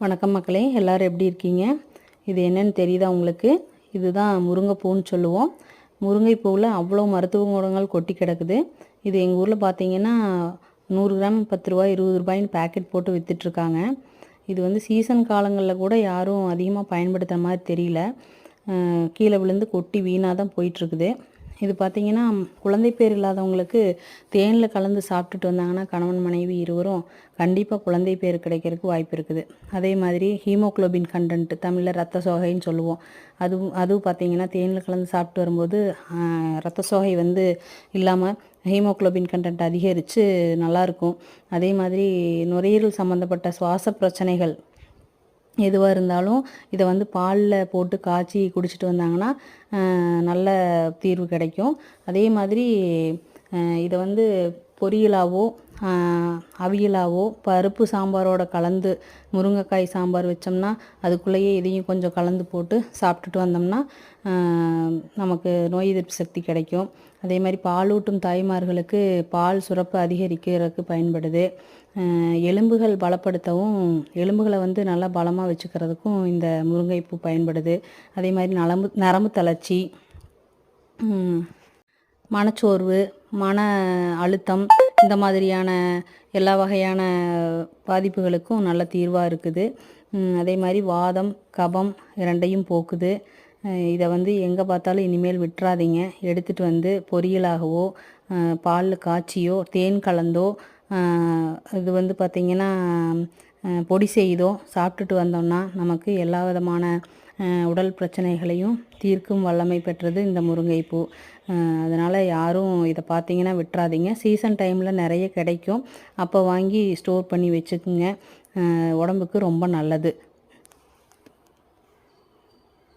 வணக்கம் மக்களே, எல்லோரும் எப்படி இருக்கீங்க? இது என்னன்னு தெரியுதா உங்களுக்கு? இதுதான் முருங்கைப்பூன்னு சொல்லுவோம். முருங்கைப்பூவில் அவ்வளோ மருத்துவ குணங்கள் கொட்டி கிடக்குது. இது எங்கள் ஊரில் பார்த்தீங்கன்னா 100 கிராம் 10 ரூபாய் 20 ரூபாய்ன்னு பேக்கெட் போட்டு விற்றுட்ருக்காங்க. இது வந்து சீசன் காலங்களில் கூட யாரும் அதிகமாக பயன்படுத்துகிற மாதிரி தெரியல. கீழே விழுந்து கொட்டி வீணாக தான் போயிட்டுருக்குது. இது பார்த்திங்கன்னா குழந்தை பேர் இல்லாதவங்களுக்கு தேனில் கலந்து சாப்பிட்டுட்டு வந்தாங்கன்னா கணவன் மனைவி இருவரும் கண்டிப்பாக குழந்தை பேர் கிடைக்கிறதுக்கு வாய்ப்பு இருக்குது. அதே மாதிரி ஹீமோக்ளோபின் கண்டென்ட், தமிழில் ரத்த சோகைன்னு சொல்லுவோம். அதுவும் பார்த்திங்கன்னா தேனில் கலந்து சாப்பிட்டு வரும்போது ரத்த சோகை வந்து இல்லாமல் ஹீமோக்ளோபின் கண்டென்ட் அதிகரித்து நல்லாயிருக்கும். அதே மாதிரி நுரையீரல் சம்மந்தப்பட்ட சுவாச பிரச்சனைகள் எதுவாக இருந்தாலும் இதை வந்து பாலில் போட்டு காய்ச்சி குடிச்சிட்டு வந்தாங்கன்னா நல்ல தீர்வு கிடைக்கும். அதே மாதிரி இதை வந்து பொரியலாவோ அவியலாவோ பருப்பு சாம்பாரோட கலந்து முருங்கைக்காய் சாம்பார் வச்சோம்னா அதுக்குள்ளேயே இதையும் கொஞ்சம் கலந்து போட்டு சாப்பிட்டுட்டு வந்தோம்னா நமக்கு நோய் எதிர்ப்பு சக்தி கிடைக்கும். அதே மாதிரி பாலூட்டும் தாய்மார்களுக்கு பால் சுரப்பு அதிகரிக்கிறதுக்கு பயன்படுது. எலும்புகள் பலப்படுத்தவும், எலும்புகளை வந்து நல்லா பலமாக வச்சுக்கிறதுக்கும் இந்த முருங்கைப்பூ பயன்படுது. அதே மாதிரி நரம்பு தளர்ச்சி, மனச்சோர்வு, மன அழுத்தம், இந்த மாதிரியான எல்லா வகையான பாதிப்புகளுக்கும் நல்ல தீர்வாக இருக்குது. அதே மாதிரி வாதம் கபம் இரண்டையும் போக்குது. இதை வந்து எங்கே பார்த்தாலும் இனிமேல் விட்டுறாதீங்க. எடுத்துகிட்டு வந்து பொரியலாகவோ பாலில் காய்ச்சியோ தேன் கலந்தோ இது வந்து பார்த்திங்கன்னா பொடி செய்தோ சாப்பிட்டுட்டு வந்தோம்னா நமக்கு எல்லா விதமான உடல் பிரச்சனைகளையும் தீர்க்கும் வல்லமை பெற்றது இந்த முருங்கைப்பூ. அதனால் யாரும் இதை பார்த்திங்கன்னா விட்டுறாதீங்க. சீசன் டைமில் நிறைய கிடைக்கும். அப்போ வாங்கி ஸ்டோர் பண்ணி வச்சுக்குங்க. உடம்புக்கு ரொம்ப நல்லது.